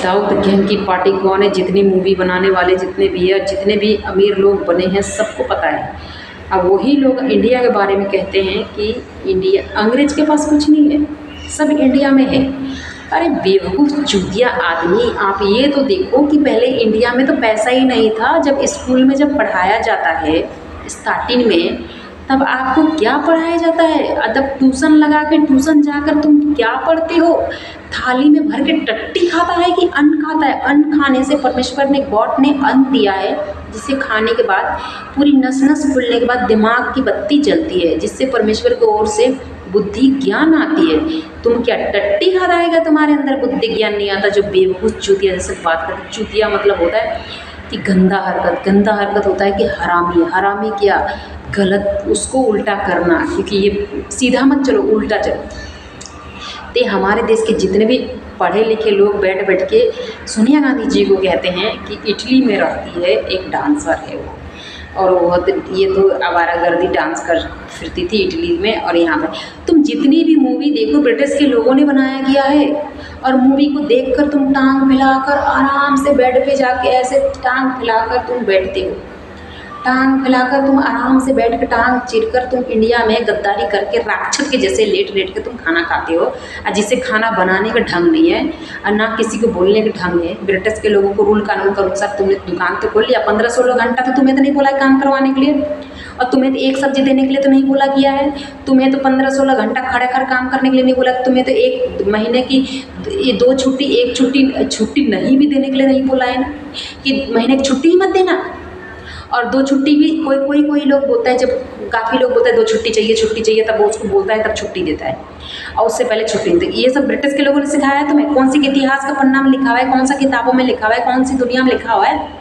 Dawood gang की party कौन है, जितनी मूवी बनाने वाले जितने भी है, जितने भी अमीर लोग बने हैं, सबको पता है। अब वही लोग इंडिया के बारे में कहते हैं कि इंडिया, अंग्रेज के पास कुछ नहीं है, सब इंडिया में है। अरे बेवकूफ़ चूतिया आदमी, आप ये तो देखो कि पहले इंडिया में तो पैसा ही नहीं था। जब स्कूल में जब पढ़ाया जाता है स्टार्टिंग में, तब आपको क्या पढ़ाया जाता है? जब ट्यूशन लगा के ट्यूशन जाकर तुम क्या पढ़ते हो? थाली में भर के टट्टी खाता है कि अन्न खाता है? अन्न खाने से परमेश्वर ने, गॉड ने अन्न दिया है, जिसे खाने के बाद पूरी नस नस खुलने के बाद दिमाग की बत्ती जलती है, जिससे परमेश्वर की ओर से बुद्धि ज्ञान आती है। तुम क्या टट्टी खाता है क्या? तुम्हारे अंदर बुद्धि ज्ञान नहीं आता? जो बेवकूफ़ चूतिया जैसे बात करते। चूतिया मतलब होता है कि गंदा हरकत, गंदा हरकत होता है कि हरामी। हरामी क्या? गलत, उसको उल्टा करना, क्योंकि ये सीधा मत चलो, उल्टा चलो। ते हमारे देश के जितने भी पढ़े लिखे लोग बैठ बैठ के सोनिया गांधी जी को कहते हैं कि इटली में रहती है एक डांसर है वो, और वो ये तो आवारागर्दी डांस कर फिरती थी इटली में। और यहाँ पर तुम जितनी भी मूवी देखो ब्रिटिश के लोगों ने बनाया गया है, और मूवी को देखकर तुम टांग फैलाकर आराम से बेड पे जाके ऐसे टांग फैलाकर तुम बैठते हो, टांग फैलाकर तुम आराम से बैठ कर टांग चिरकर तुम इंडिया में गद्दारी करके राक्षस के जैसे लेट लेट के तुम खाना खाते हो, और जिसे खाना बनाने का ढंग नहीं है और ना किसी को बोलने का ढंग है। ब्रिटिश के लोगों को रूल कानून का अनुसार तुमने दुकान तो खोल लिया, 15-16 घंटा तो तुम्हें तो नहीं बोला काम करवाने के लिए, और तुम्हें तो एक सब्जी देने के लिए तो नहीं बोला किया है। तुम्हें तो 15-16 घंटा खड़े कर काम करने के लिए नहीं बोला। तुम्हें तो एक महीने की ये 2 छुट्टी, एक छुट्टी नहीं भी देने के लिए नहीं बोला है ना, कि महीने की छुट्टी ही मत देना। और 2 छुट्टी भी कोई लोग बोलता है, जब काफ़ी लोग बोलते हैं 2 छुट्टी चाहिए, तब वो उसको बोलता है, तब छुट्टी देता है, और उससे पहले छुट्टी नहीं देती। ये सब ब्रिटिश के लोगों ने सिखाया है तुम्हें? कौन सी इतिहास का पन्ना में लिखा हुआ है? कौन सा किताबों में लिखा हुआ है? कौन सी दुनिया में लिखा हुआ है?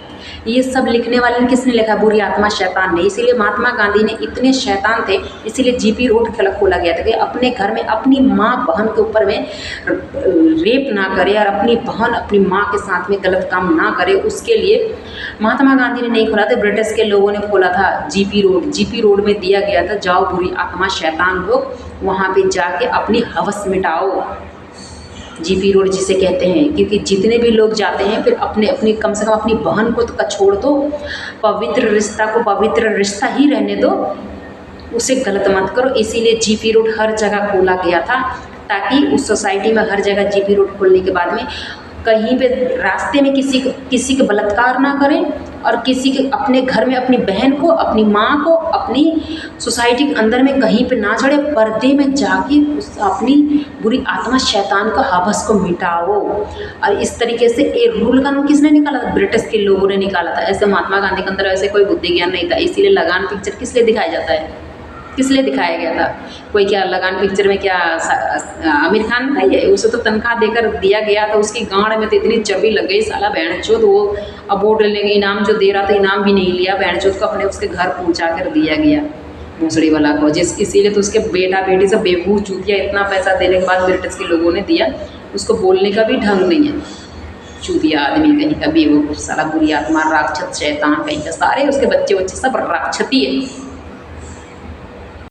ये सब लिखने वाले ने किसने लिखा? बुरी आत्मा शैतान ने। इसीलिए महात्मा गांधी ने, इतने शैतान थे, इसीलिए जीपी रोड खोला गया था कि अपने घर में अपनी माँ बहन के ऊपर में रेप ना करे, और अपनी बहन अपनी माँ के साथ में गलत काम ना करे। उसके लिए महात्मा गांधी ने नहीं खोला था, ब्रिटिश के लोगों ने खोला था जीपी रोड। जीपी रोड में दिया गया था, जाओ बुरी आत्मा शैतान लोग, वहाँ पे जाके अपनी हवस मिटाओ। जीपी रोड जिसे कहते हैं, क्योंकि जितने भी लोग जाते हैं फिर अपनी कम से कम अपनी बहन को तो छोड़ दो, पवित्र रिश्ता को पवित्र रिश्ता ही रहने दो, उसे गलत मत करो। इसीलिए जीपी रोड हर जगह खोला गया था, ताकि उस सोसाइटी में हर जगह जीपी रोड खोलने के बाद में कहीं पे रास्ते में किसी के बलात्कार ना करें, और किसी के अपने घर में अपनी बहन को, अपनी माँ को, अपनी सोसाइटी के अंदर में कहीं पे ना चढ़े। पर्दे में जाके अपनी बुरी आत्मा शैतान का हवस को मिटाओ। और इस तरीके से ये रूल कानून किसने निकाला था? ब्रिटिश के लोगों ने निकाला था। ऐसे महात्मा गांधी के अंदर ऐसे कोई बुद्धि ज्ञान नहीं था। इसीलिए लगान पिक्चर किस लिए दिखाया जाता है? किस लिए दिखाया गया था? कोई क्या लगान पिक्चर में क्या आमिर खान था? ये उसे तो तनख्वाह देकर दिया गया था, उसकी गांड में तो इतनी चबी लग गई, साला बहनचोद। वो अवार्ड लेने इनाम जो दे रहा था, इनाम भी नहीं लिया, बहनचोद को अपने उसके घर पहुंचा कर दिया गया, भोसड़ी वाला को। इसीलिए तो उसके बेटा बेटी सब बेवकूफ़ चूतिया, इतना पैसा देने के बाद ब्रिटिश के लोगों ने दिया, उसको बोलने का भी ढंग नहीं है। चूतिया आदमी कहीं का, बेवकूफ़ साला, बुरी आत्मा, राक्षस, शैतान कहीं का, सारे उसके बच्चे सब राक्षसी है।